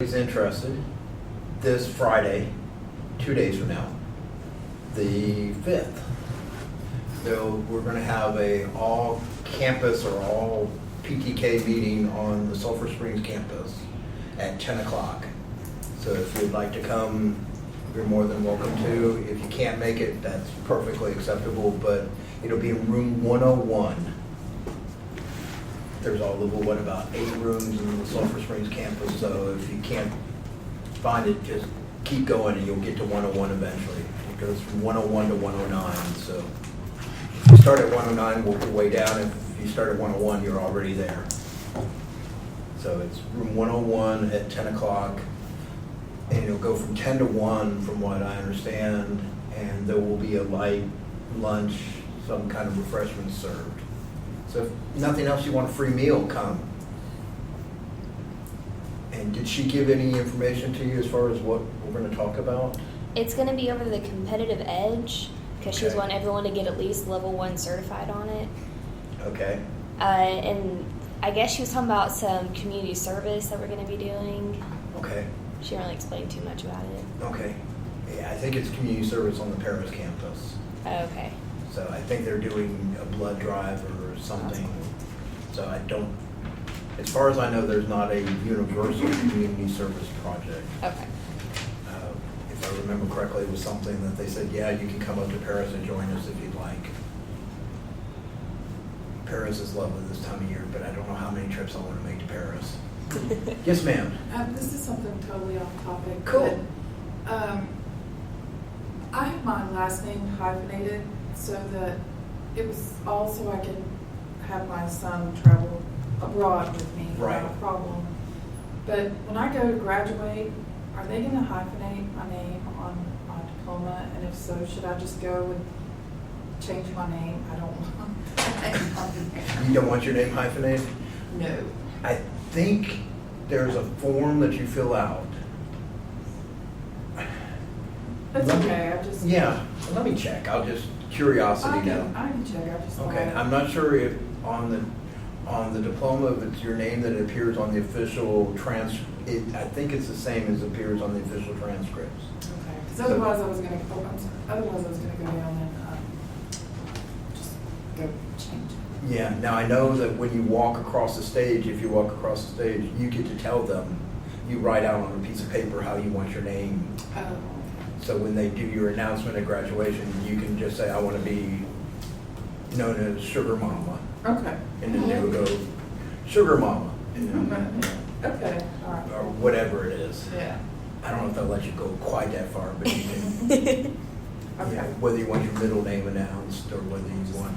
Who's interested, this Friday, 2 days from now, the 5th. So we're going to have a all campus or all PTK meeting on the Sulphur Springs campus at 10 o'clock. So if you'd like to come, you're more than welcome to. If you can't make it, that's perfectly acceptable, but it'll be in room 101. There's all of, what, about 8 rooms in the Sulphur Springs campus, so if you can't find it, just keep going and you'll get to 101 eventually. It goes from 101 to 109, so if you start at 109, work your way down. If you start at 101, you're already there. So it's room 101 at 10 o'clock, and it'll go from 10 to 1 from what I understand, and there will be a light lunch, some kind of refreshments served. So if nothing else, you want a free meal, come. And did she give any information to you as far as what we're going to talk about? It's going to be over the competitive edge, because she's wanting everyone to get at least level 1 certified on it. Okay. And I guess she was talking about some community service that we're going to be doing. Okay. She didn't really explain too much about it. Okay. Yeah, I think it's community service on the Paris campus. Okay. So I think they're doing a blood drive or something. So I don't, as far as I know, there's not a universal community service project. Okay. If I remember correctly, it was something that they said, yeah, you can come up to Paris and join us if you'd like. Paris is lovely this time of year, but I don't know how many trips I want to make to Paris. Yes, ma'am. This is something totally off topic. Cool. But, I have my last name hyphenated so that it was also I could have my son travel abroad with me without a problem. But when I go to graduate, are they going to hyphenate my name on my diploma? And if so, should I just go and change my name? I don't want. You don't want your name hyphenated? No. I think there's a form that you fill out. That's okay. I just. Yeah, let me check. I'll just, curiosity now. I can check. I just. Okay, I'm not sure if on the diploma, if it's your name that appears on the official I think it's the same as appears on the official transcripts. Okay, because otherwise I was going to. Otherwise I was going to go down and just go change it. Yeah. Now I know that when you walk across the stage, if you walk across the stage, you get to tell them. You write out on a piece of paper how you want your name. Oh. Okay. So when they do your announcement at graduation, you can just say, I want to be known as Sugar Mama. Okay. And then they would go, Sugar Mama. Okay, all right. Or whatever it is. Yeah. I don't know if they'll let you go quite that far, but you can. Okay. Whether you want your middle name announced or whether you want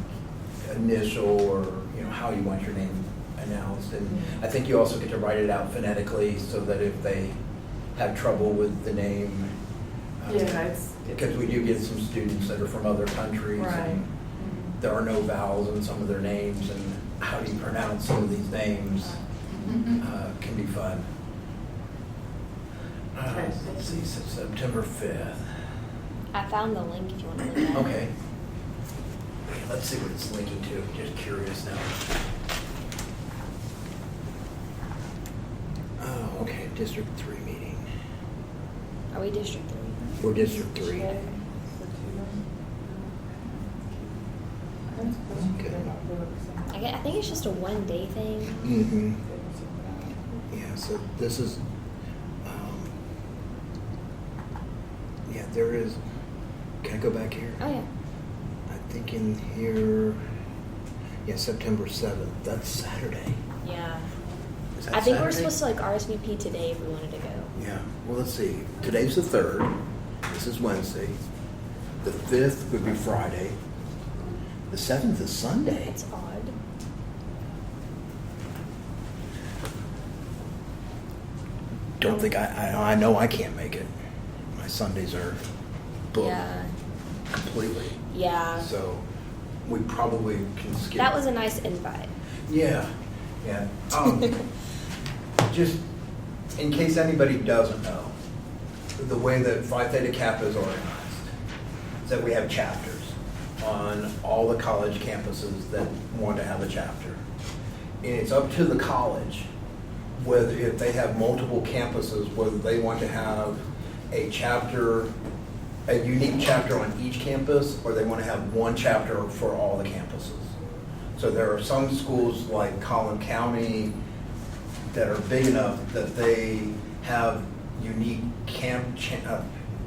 initial or how you want your name announced. And I think you also get to write it out phonetically so that if they have trouble with the name. Because we do get some students that are from other countries. Right. And there are no vowels in some of their names, and how do you pronounce some of these names can be fun. Let's see, so September 5th. I found the link if you want to look at it. Okay. Let's see what it's linking to. Just curious now. Oh, okay. District 3 meeting. Are we District 3? We're District 3. Okay. I think it's just a one-day thing. Mm-hmm. Yeah, so this is, there is, can I go back here? Oh, yeah. I think in here, September 7th. That's Saturday. Yeah. Is that I think we're Saturday? supposed to RSVP today if we wanted to go. Yeah, well, let's see. Today's the 3rd. This is Wednesday. The 5th would be Friday. The 7th is Sunday. It's odd. Don't think I know I can't make it. My Sundays are booked completely. Yeah. So we probably can skip. That was a nice invite. Yeah. Just in case anybody doesn't know, the way that Phi Theta Kappa is organized is that we have chapters on all the college campuses that want to have a chapter. And it's up to the college whether if they have multiple campuses, whether they want to have a chapter, a unique chapter on each campus, or they want to have one chapter for all the campuses. So there are some schools like Collin County that are big enough that they have unique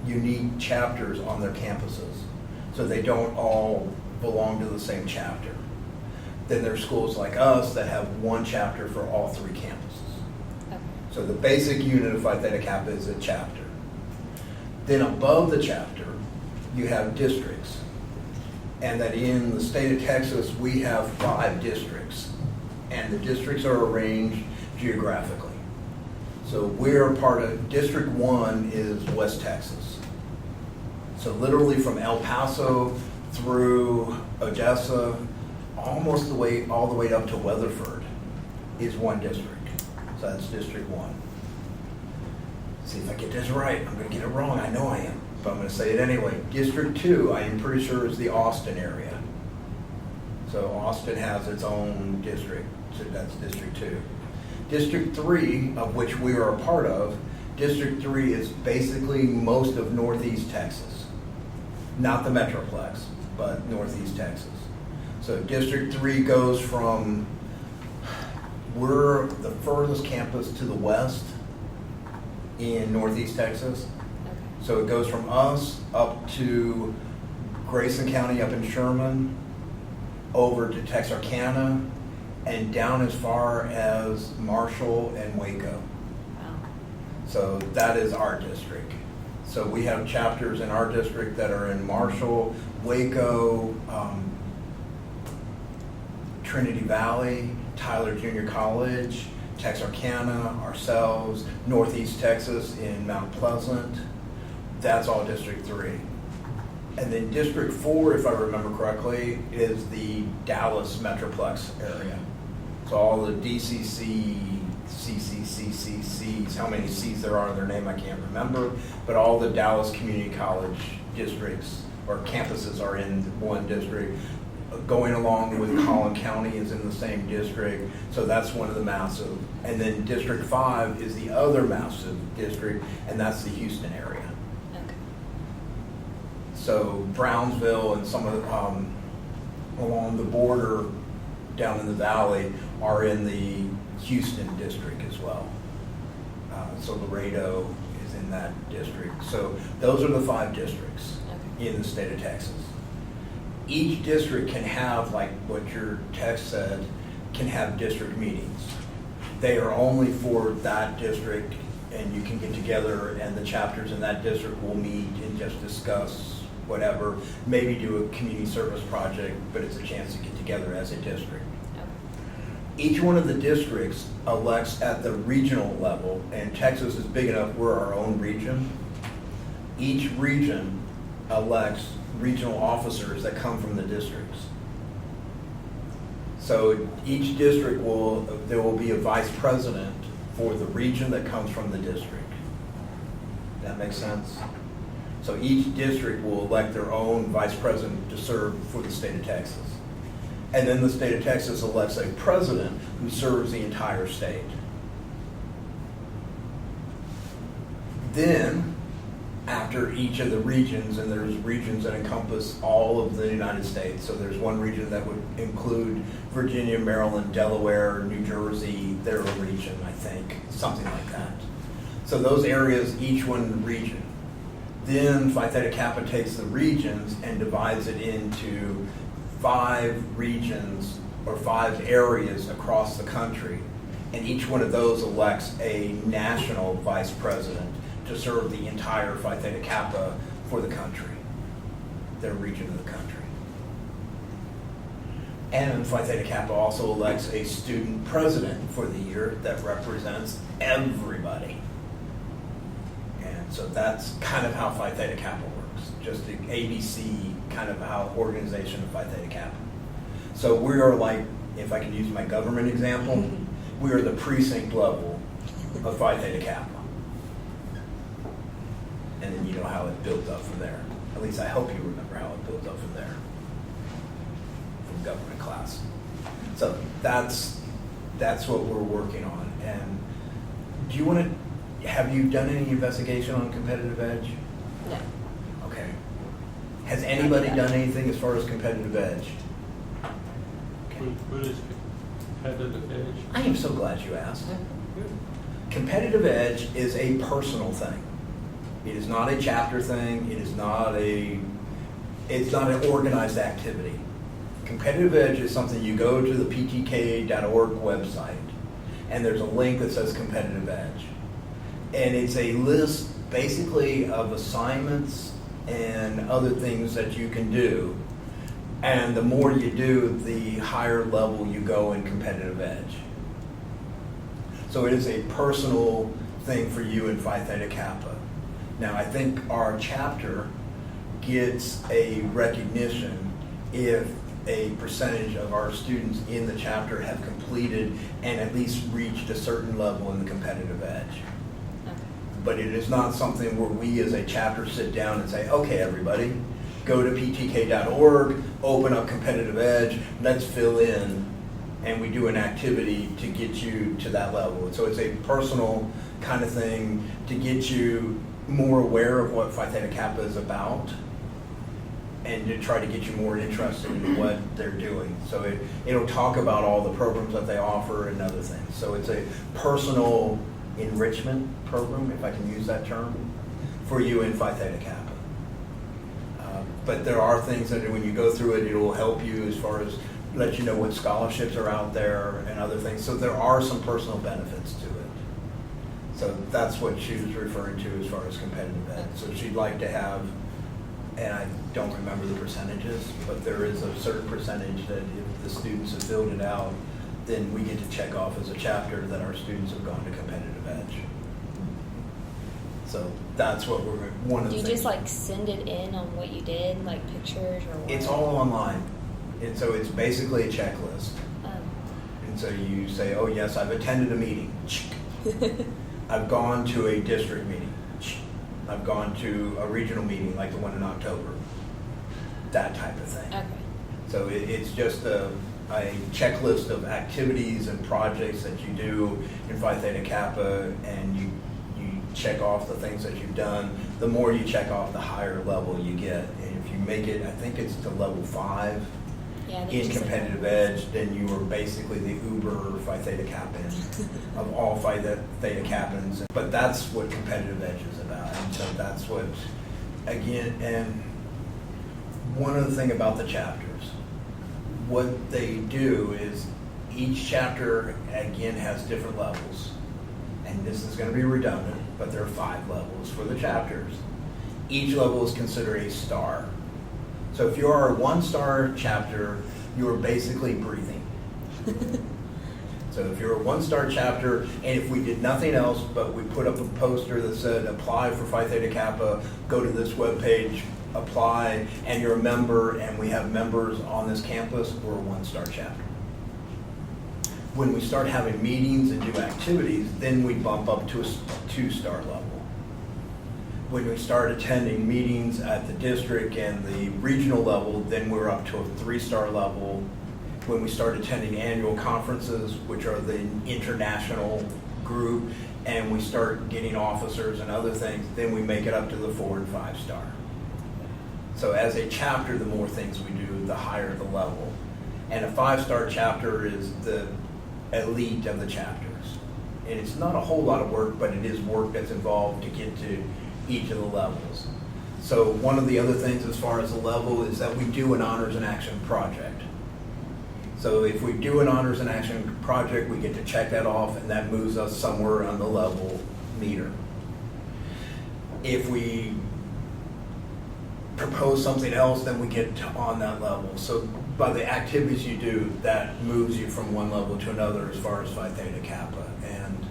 unique chapters on their campuses. So they don't all belong to the same chapter. Then there's schools like us that have one chapter for all 3 campuses. Okay. So the basic unit of Phi Theta Kappa is a chapter. Then above the chapter, you have districts. And that in the state of Texas, we have 5 districts. And the districts are arranged geographically. So we're part of, District 1 is West Texas. So literally from El Paso through Odessa, almost all the way up to Weatherford is one district. So that's District 1. See if I get this right. I'm going to get it wrong. I know I am, but I'm going to say it anyway. District 2, I am pretty sure, is the Austin area. So Austin has its own district. So that's District 2. District 3, of which we are a part of, District 3 is basically most of Northeast Texas. Not the Metroplex, but Northeast Texas. So District 3 goes from, we're the furthest campus to the west in Northeast Texas. Okay. So it goes from us up to Grayson County up in Sherman, over to Texarkana, and down as far as Marshall and Waco. Wow. So that is our district. So we have chapters in our district that are in Marshall, Waco, Trinity Valley, Tyler Junior College, Texarkana, ourselves, Northeast Texas in Mount Pleasant. That's all District 3. And then District 4, if I remember correctly, is the Dallas Metroplex area. So all the DCC, CCCCCs, how many C's there are in their name, I can't remember, but all the Dallas Community College districts or campuses are in one district. Going along with Collin County is in the same district, so that's one of the massive. And then District 5 is the other massive district, and that's the Houston area. Okay. So Brownsville and some of along the border down in the valley are in the Houston district as well. So Laredo is in that district. So those are the 5 districts in the state of Texas. Each district can have, like what your text said, can have district meetings. They are only for that district, and you can get together and the chapters in that district will meet and just discuss whatever, maybe do a community service project, but it's a chance to get together as a district. Each one of the districts elects at the regional level, and Texas is big enough, we're our own region. Each region elects regional officers that come from the districts. So each district there will be a vice president for the region that comes from the district. That makes sense? So each district will elect their own vice president to serve for the state of Texas. And then the state of Texas elects a president who serves the entire state. Then, after each of the regions, and there's regions that encompass all of the United States, so there's one region that would include Virginia, Maryland, Delaware, New Jersey, they're a region, I think, something like that. So those areas, each one region. Then Phi Theta Kappa takes the regions and divides it into 5 regions or 5 areas across the country, and each one of those elects a national vice president to serve the entire Phi Theta Kappa for the country, their region of the country. And Phi Theta Kappa also elects a student president for the year that represents everybody. And so that's kind of how Phi Theta Kappa works, just the ABC kind of how organization of Phi Theta Kappa. So we are like, if I can use my government example, we are the precinct level of Phi Theta Kappa. And then you know how it built up from there. At least I hope you remember how it built up from there, from government class. So that's what we're working on. And do you want to, have you done any investigation on competitive edge? No. Okay. Has anybody done anything as far as competitive edge? What is competitive edge? I am so glad you asked. Competitive edge is a personal thing. It is not a chapter thing. It's not an organized activity. Competitive edge is something you go to the ptk.org website, and there's a link that says competitive edge. And it's a list basically of assignments and other things that you can do. And the more you do, the higher level you go in competitive edge. So it is a personal thing for you in Phi Theta Kappa. Now, I think our chapter gets a recognition if a percentage of our students in the chapter have completed and at least reached a certain level in the competitive edge. Okay. But it is not something where we as a chapter sit down and say, okay, everybody, go to ptk.org, open up competitive edge, let's fill in, and we do an activity to get you to that level. So it's a personal kind of thing to get you more aware of what Phi Theta Kappa is about and to try to get you more interested in what they're doing. So it'll talk about all the programs that they offer and other things. So it's a personal enrichment program, if I can use that term, for you in Phi Theta Kappa. But there are things that when you go through it, it will help you as far as let you know what scholarships are out there and other things. So there are some personal benefits to it. So that's what she was referring to as far as competitive ed. So she'd like to have, and I don't remember the percentages, but there is a certain percentage that if the students have filled it out, then we get to check off as a chapter that our students have gone to competitive edge. So that's what we're, one of the Do you things. just like send it in on what you did, like pictures or what? It's all online. And so it's basically a checklist. And so you say, oh yes, I've attended a meeting. I've gone to a district meeting. I've gone to a regional meeting like the one in October. That type of thing. Okay. So it's just a checklist of activities and projects that you do in Phi Theta Kappa, and you check off the things that you've done. The more you check off, the higher level you get. And if you make it, I think it's to level 5 in competitive edge, then you are basically the Uber Phi Theta Kappan of all Phi Theta Kappans. But that's what competitive edge is about. And so that's what, again, and one other thing about the chapters, what they do is each chapter, again, has different levels. And this is going to be redundant, but there are 5 levels for the chapters. Each level is considered a star. So if you are a 1-star chapter, you are basically breathing. So if you're a 1-star chapter, and if we did nothing else, but we put up a poster that said, apply for Phi Theta Kappa, go to this webpage, apply, and you're a member, and we have members on this campus, we're a 1-star chapter. When we start having meetings and do activities, then we bump up to a 2-star level. When we start attending meetings at the district and the regional level, then we're up to a 3-star level. When we start attending annual conferences, which are the international group, and we start getting officers and other things, then we make it up to the 4 and 5-star. So as a chapter, the more things we do, the higher the level. And a 5-star chapter is the elite of the chapters. And it's not a whole lot of work, but it is work that's involved to get to each of the levels. So one of the other things as far as the level is that we do an honors and action project. So if we do an honors and action project, we get to check that off, and that moves us somewhere on the level meter. If we propose something else, then we get on that level. So by the activities you do, that moves you from one level to another as far as Phi Theta Kappa. And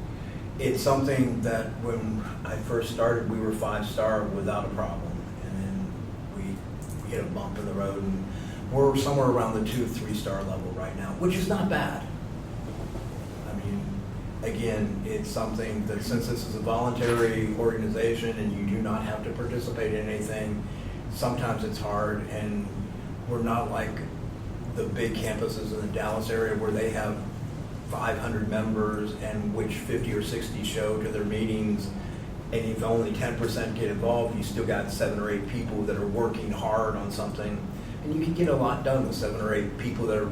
it's something that when I first started, we were 5-star without a problem. And then we hit a bump in the road, and we're somewhere around the 2-3-star level right now, which is not bad. I mean, again, it's something that since this is a voluntary organization and you do not have to participate in anything, sometimes it's hard, and we're not like the big campuses in the Dallas area where they have 500 members and which 50 or 60 show to their meetings, and if only 10% get involved, you still got 7 or 8 people that are working hard on something, and you can get a lot done with 7 or 8 people that are,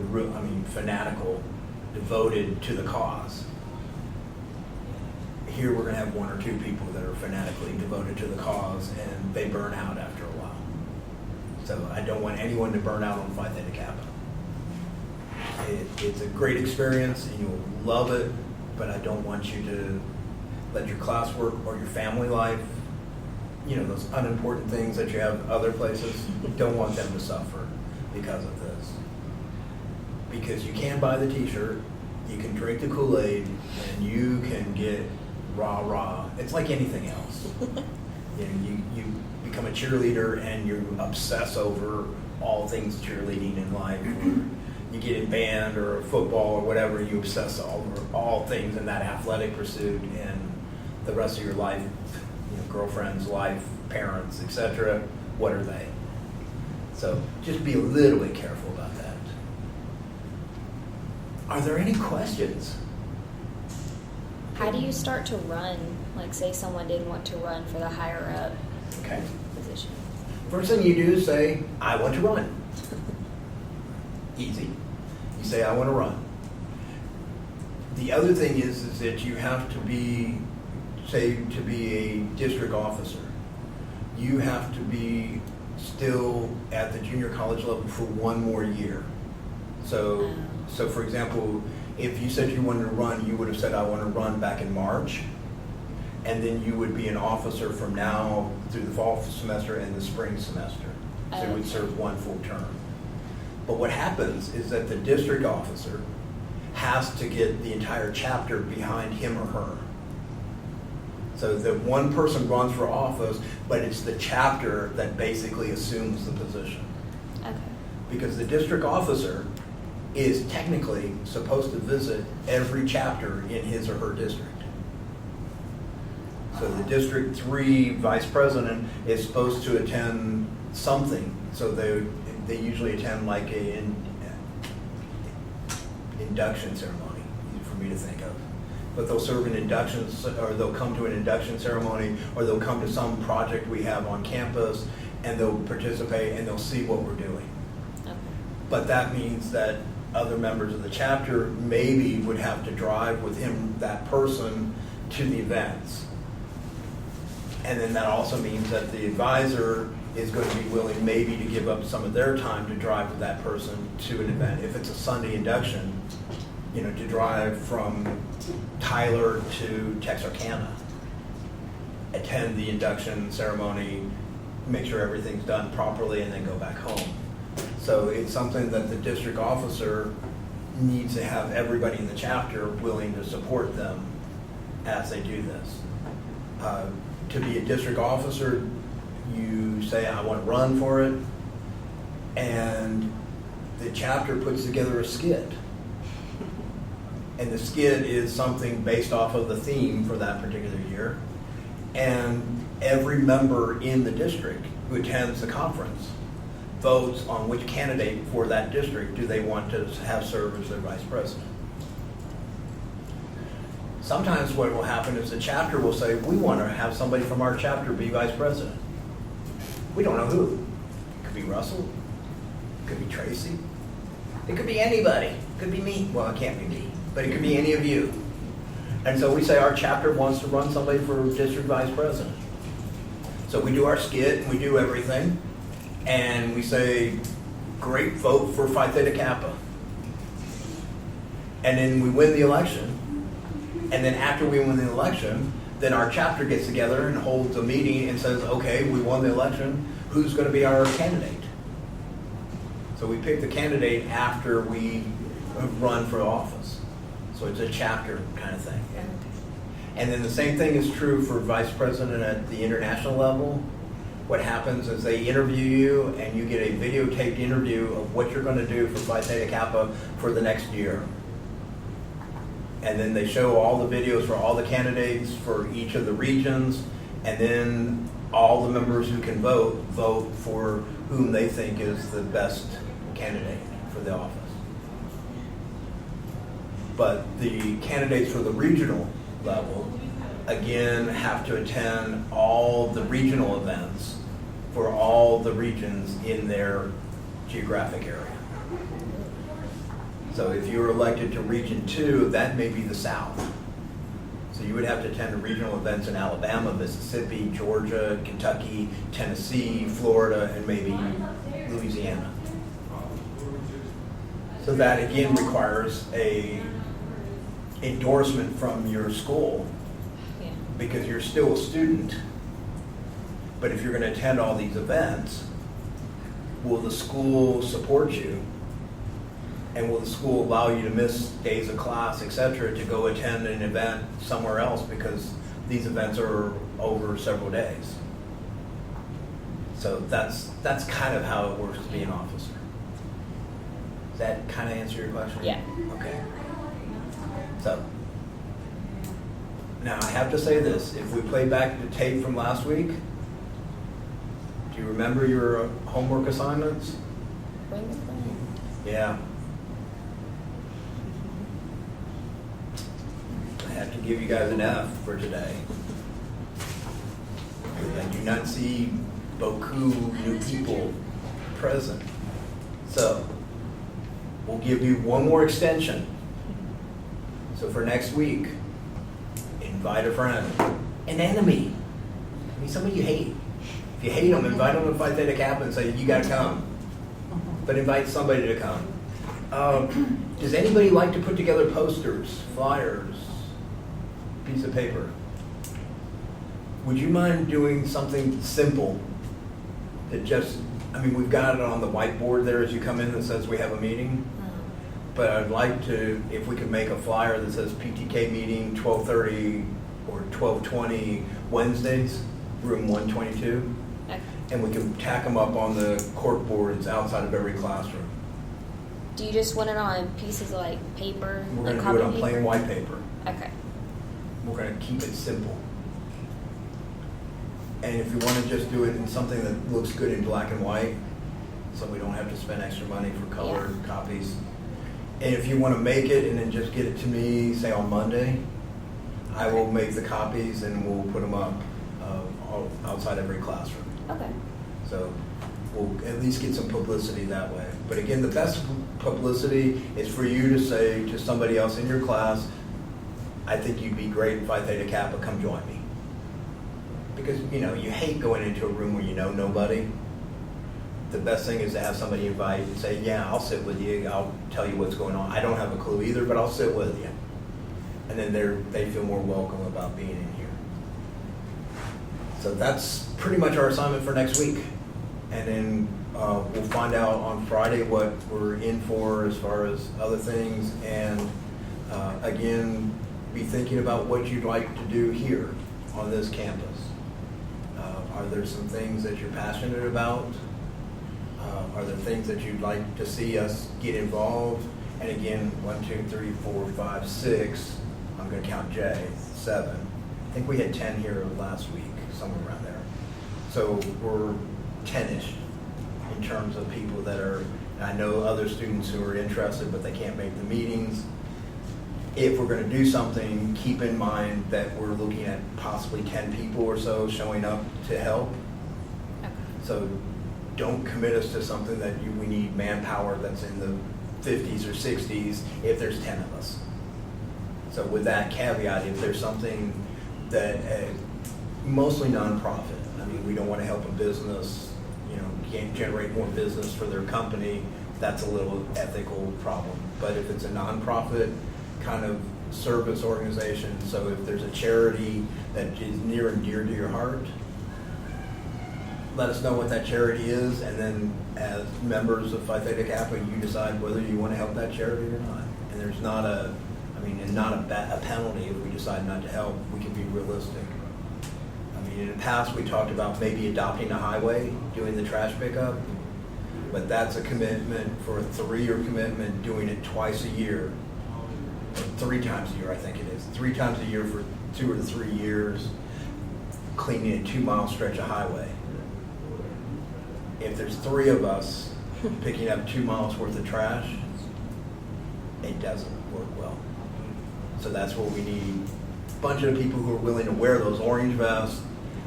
fanatical, devoted to the cause. Here we're going to have 1 or 2 people that are fanatically devoted to the cause, and they burn out after a while. So I don't want anyone to burn out on Phi Theta Kappa. It's a great experience, and you'll love it, but I don't want you to let your classwork or your family life, those unimportant things that you have other places, don't want them to suffer because of this. Because you can buy the t-shirt, you can drink the Kool-Aid, and you can get rah-rah. It's like anything else. You become a cheerleader and you obsess over all things cheerleading in life. Or you get in band or football or whatever, you obsess over all things in that athletic pursuit, and the rest of your life, girlfriends, life, parents, etc., what are they? So just be a little bit careful about that. Are there any questions? How do you start to run? Like, say someone did want to run for the higher up Okay. position. First thing you do is say, I want to run. Easy. You say, I want to run. The other thing is that you have to be, say, to be a district officer, you have to be still at the junior college level for 1 more year. So for example, if you said you wanted to run, you would have said, I want to run back in March. And then you would be an officer from now through the fall semester and the spring semester. So you would serve 1 full term. But what happens is that the district officer has to get the entire chapter behind him or her. So that one person runs for office, but it's the chapter that basically assumes the position. Okay. Because the district officer is technically supposed to visit every chapter in his or her district. So the District 3 vice president is supposed to attend something. So they usually attend like an induction ceremony, easy for me to think of. But they'll serve an induction, or they'll come to an induction ceremony, or they'll come to some project we have on campus, and they'll participate and they'll see what we're doing. Okay. But that means that other members of the chapter maybe would have to drive with that person to the events. And then that also means that the advisor is going to be willing maybe to give up some of their time to drive with that person to an event. If it's a Sunday induction, to drive from Tyler to Texarkana, attend the induction ceremony, make sure everything's done properly, and then go back home. So it's something that the district officer needs to have everybody in the chapter willing to support them as they do this. To be a district officer, you say, I want to run for it, and the chapter puts together a skit. And the skit is something based off of the theme for that particular year. And every member in the district who attends the conference votes on which candidate for that district do they want to have serve as their vice president. Sometimes what will happen is the chapter will say, we want to have somebody from our chapter be vice president. We don't know who. It could be Russell. It could be Tracy. It could be anybody. It could be me. Well, it can't be me, but it could be any of you. And so we say our chapter wants to run somebody for district vice president. So we do our skit and we do everything. And we say, great, vote for Phi Theta Kappa. And then we win the election. And then after we win the election, then our chapter gets together and holds a meeting and says, okay, we won the election. Who's going to be our candidate? So we pick the candidate after we run for office. So it's a chapter kind of thing. And then the same thing is true for vice president at the international level. What happens is they interview you and you get a videotaped interview of what you're going to do for Phi Theta Kappa for the next year. And then they show all the videos for all the candidates for each of the regions, and then all the members who can vote for whom they think is the best candidate for the office. But the candidates for the regional level, again, have to attend all the regional events for all the regions in their geographic area. So if you were elected to Region 2, that may be the South. So you would have to attend the regional events in Alabama, Mississippi, Georgia, Kentucky, Tennessee, Florida, and maybe Louisiana. So that again requires a endorsement from your school, Yeah. because you're still a student. But if you're going to attend all these events, will the school support you? And will the school allow you to miss days of class, et cetera, to go attend an event somewhere else, because these events are over several days? So that's kind of how it works to be an officer. Does that kind of answer your question? Yeah. Okay. So, now I have to say this, if we play back the tape from last week, do you remember your homework assignments? Bring the plan. Yeah. I have to give you guys an F for today. I do not see beaucoup new people present. So, we'll give you one more extension. So for next week, invite a friend, an enemy. I mean, somebody you hate. If you hate them, invite them to Phi Theta Kappa and say, you gotta come. But invite somebody to come. Does anybody like to put together posters, flyers, piece of paper? Would you mind doing something simple that just, I mean, we've got it on the whiteboard there as you come in that says we have a meeting. But I'd like to, if we could make a flyer that says PTK meeting 12:30 or 12:20 Wednesdays, room 122. Okay. And we can tack them up on the cork boards outside of every classroom. Do you just want it on pieces of like paper? We're like going to do it on copy plain paper? white paper. Okay. We're going to keep it simple. And if you want to just do it in something that looks good in black and white, so we don't have to spend extra money for colored copies. And if you want to make it and then just get it to me, say on Monday, I will make the copies and we'll put them up outside every classroom. Okay. So we'll at least get some publicity that way. But again, the best publicity is for you to say to somebody else in your class, I think you'd be great in Phi Theta Kappa, come join me. Because, you know, you hate going into a room where you know nobody. The best thing is to have somebody invite and say, yeah, I'll sit with you, I'll tell you what's going on. I don't have a clue either, but I'll sit with you. And then they feel more welcome about being in here. So that's pretty much our assignment for next week. And then we'll find out on Friday what we're in for as far as other things. And again, be thinking about what you'd like to do here on this campus. Are there some things that you're passionate about? Are there things that you'd like to see us get involved? And again, 1, 2, 3, 4, 5, 6. I'm going to count Jay, 7. I think we had 10 here last week, somewhere around there. So we're 10-ish in terms of people that are, and I know other students who are interested, but they can't make the meetings. If we're going to do something, keep in mind that we're looking at possibly 10 people or so showing up to help. Okay. So don't commit us to something that we need manpower that's in the 50s or 60s if there's 10 of us. So with that caveat, if there's something that mostly nonprofit, I mean, we don't want to help a business, you know, can't generate more business for their company, that's a little ethical problem. But if it's a nonprofit kind of service organization, so if there's a charity that is near and dear to your heart, let us know what that charity is, and then as members of Phi Theta Kappa, you decide whether you want to help that charity or not. And there's not a penalty if we decide not to help. We can be realistic. I mean, in the past, we talked about maybe adopting a highway, doing the trash pickup, but that's a commitment for a 3-year commitment, doing it twice a year, or 3 times a year, I think it is. 3 times a year for 2 or 3 years, cleaning a 2-mile stretch of highway. If there's 3 of us picking up 2 miles worth of trash, it doesn't work well. So that's where we need a bunch of people who are willing to wear those orange vests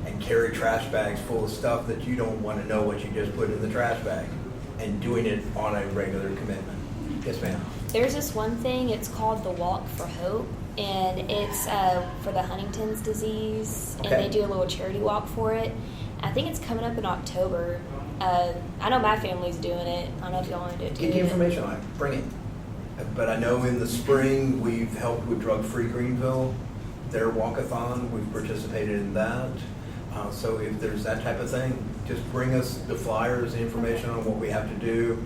and carry trash bags full of stuff that you don't want to know what you just put in the trash bag, and doing it on a regular commitment. Yes, ma'am. There's this one thing, it's called the Walk for Hope, and it's for the Huntington's disease, and Okay. they do a little charity walk for it. I think it's coming up in October. I know my family's doing it. I don't know if y'all want to do it too. Get the information on it, bring it. But I know in the spring, we've helped with Drug Free Greenville, their walkathon, we've participated in that. So if there's that type of thing, just bring us the flyers, the information on what we have to do.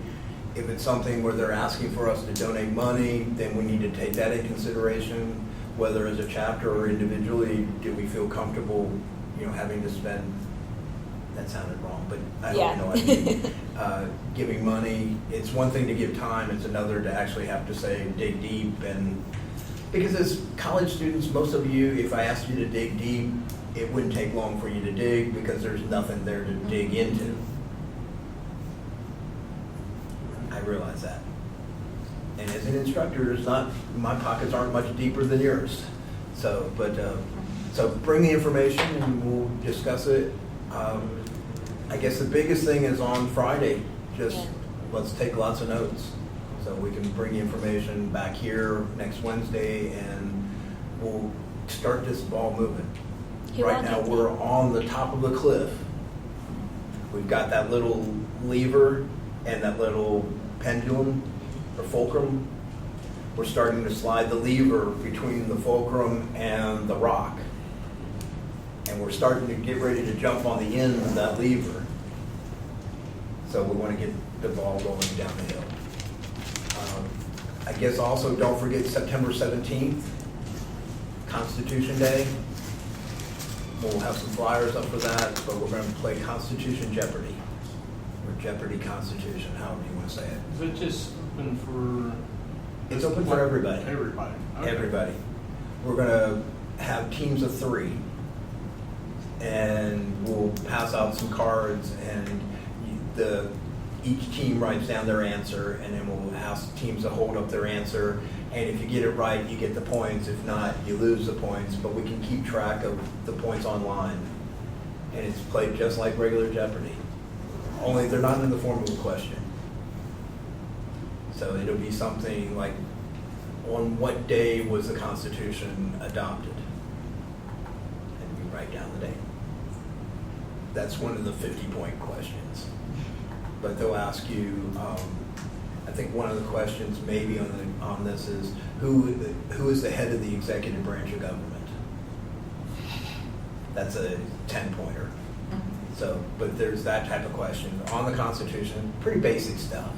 If it's something where they're asking for us to donate money, then we need to take that in consideration, whether as a chapter or individually, do we feel comfortable, having to spend, that sounded wrong, but I don't know what I mean. Giving money, it's one thing to give time, it's another to actually have to say, dig deep. And because as college students, most of you, if I asked you to dig deep, it wouldn't take long for you to dig because there's nothing there to dig into. I realize that. And as an instructor, it's not, my pockets aren't much deeper than yours. So, so bring the information and we'll discuss it. I guess the biggest thing is on Friday, let's take lots of notes. So we can bring the information back here next Wednesday and we'll start this ball moving. Right now we're on the top of the cliff. We've got that little lever and that little pendulum or fulcrum. We're starting to slide the lever between the fulcrum and the rock. And we're starting to get ready to jump on the end of that lever. So we want to get the ball rolling down the hill. I guess also don't forget September 17th, Constitution Day. We'll have some flyers up for that, but we're going to play Constitution Jeopardy, or Jeopardy Constitution, however you want to say it. Is it just open for? It's open for everybody. Everybody. Okay. Everybody. We're going to have teams of 3, and we'll pass out some cards, and each team writes down their answer, and then we'll ask teams to hold up their answer. And if you get it right, you get the points. If not, you lose the points. But we can keep track of the points online. And it's played just like regular Jeopardy. Only they're not in the form of a question. So it'll be something like, on what day was the Constitution adopted? And we write down the date. That's one of the 50-point questions. But they'll ask you, I think one of the questions maybe on this is, who is the head of the executive branch of government? That's a 10-pointer. So, but there's that type of question on the Constitution, pretty basic stuff.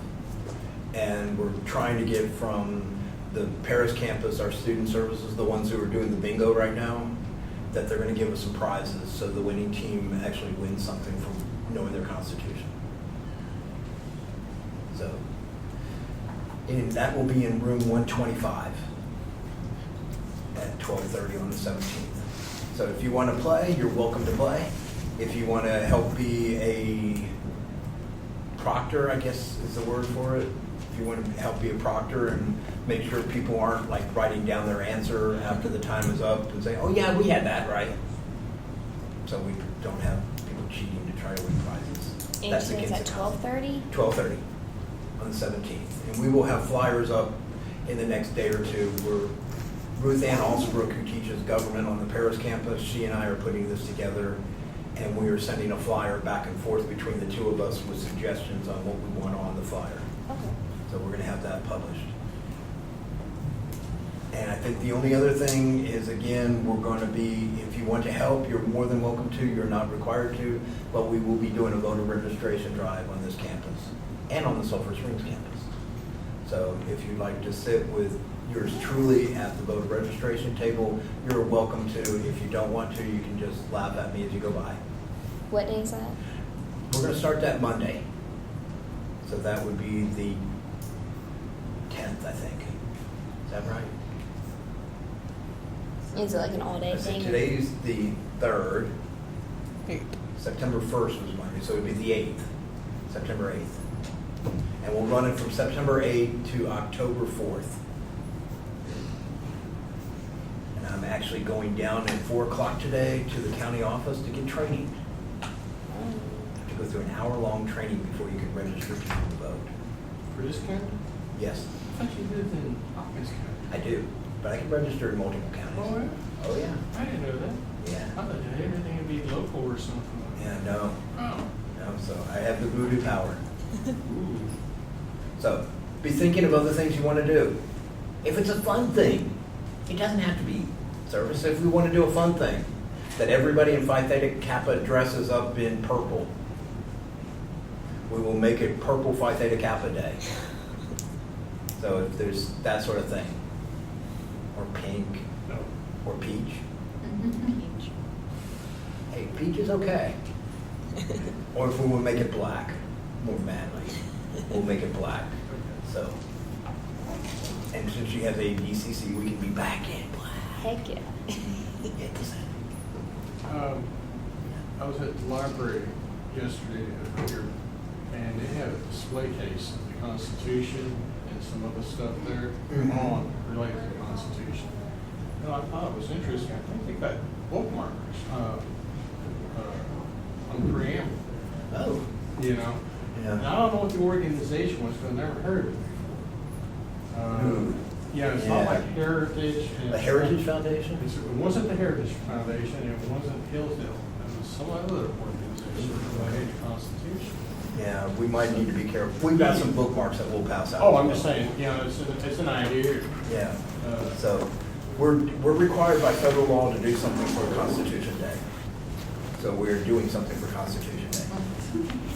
And we're trying to get from the Paris campus, our student services, the ones who are doing the bingo right now, that they're going to give us some prizes so the winning team actually wins something from knowing their Constitution. So, and that will be in room 125 at 12:30 on the 17th. So if you want to play, you're welcome to play. If you want to help be a proctor, I guess is the word for it. If you want to help be a proctor and make sure people aren't like writing down their answer after the time is up and say, oh yeah, we had that, right? So we don't have people cheating to try to win prizes. And That's it's against at the 12:30? 12:30 on the 17th. And we will have flyers up in the next day or two. Ruth Ann Alsbrook, who teaches government on the Paris campus, she and I are putting this together, and we are sending a flyer back and forth between the two of us with suggestions on what we want on the flyer. Okay. So we're going to have that published. And I think the only other thing is, again, we're going to be, if you want to help, you're more than welcome to. You're not required to, but we will be doing a voter registration drive on this campus and on the Sulphur Springs campus. So if you'd like to sit with yours truly at the voter registration table, you're welcome to. If you don't want to, you can just laugh at me as you go by. What day is that? We're going to start that Monday. So that would be the 10th, I think. Is that right? Is it like an all-day I think thing? today's the 3rd. 8th. September 1st was Monday, so it would be the 8th, September 8th. And we'll run it from September 8th to October 4th. actually going down at 4 o'clock today to the county office to get training. To go through an hour-long training before you can register to vote. For this county? Yes, I thought you lived in Hopkins County. I do, but I can register in multiple Oh, counties. yeah? Oh, yeah, I didn't know that. I yeah. thought that everything would be local or something. Yeah, no, Oh. no, so I have the voodoo power. Ooh. So, be thinking of other things you want to do. If it's a fun thing, it doesn't have to be service. If we want to do a fun thing, that everybody in Phi Theta Kappa dresses up in purple, we will make it Purple Phi Theta Kappa Day. So if there's that sort of thing, or pink, No. or peach. Peach. Hey, peach is okay. Or if we will make it black, more manly, we'll make it black. So, and since she has ADCC, we can be back in black. Heck yeah. Yes. I was at the library yesterday here, and they have a display case of the Constitution and some other stuff there on related to the Constitution. And I thought it was interesting. I think they got bookmarkers on the preamble, Oh, you know. yeah. And I don't know what the organization was, because I've never heard of it before. Yeah, it's not Yeah. like Heritage. And The Heritage Foundation? It wasn't the Heritage Foundation, it wasn't Hillsdale, it was some other organization related to Constitution. Yeah, we might need to be careful. We've got some bookmarks that we'll pass out. Oh, I'm just saying, you know, it's an idea. Yeah, Uh, so we're required by federal law to do something for Constitution Day. So we're doing something for Constitution Day.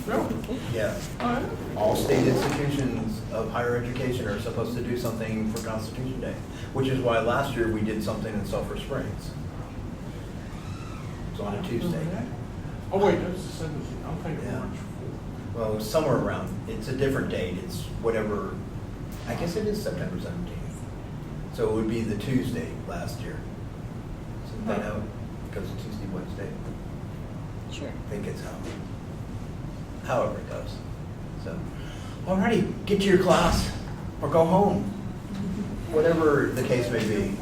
Really? Yeah. All right. All state institutions of higher education are supposed to do something for Constitution Day, which is why last year we did something in Sulphur Springs. It's on a Tuesday. Oh, wait, that's the 17th, I'm thinking Yeah. March 4th. Well, somewhere around, it's a different date, it's whatever, I guess it is September 17th. So it would be the Tuesday last year. Isn't that how, because it's Tuesday, Wednesday? Sure. I think it's however it goes. So, alrighty, get to your class or go home, whatever the case may be.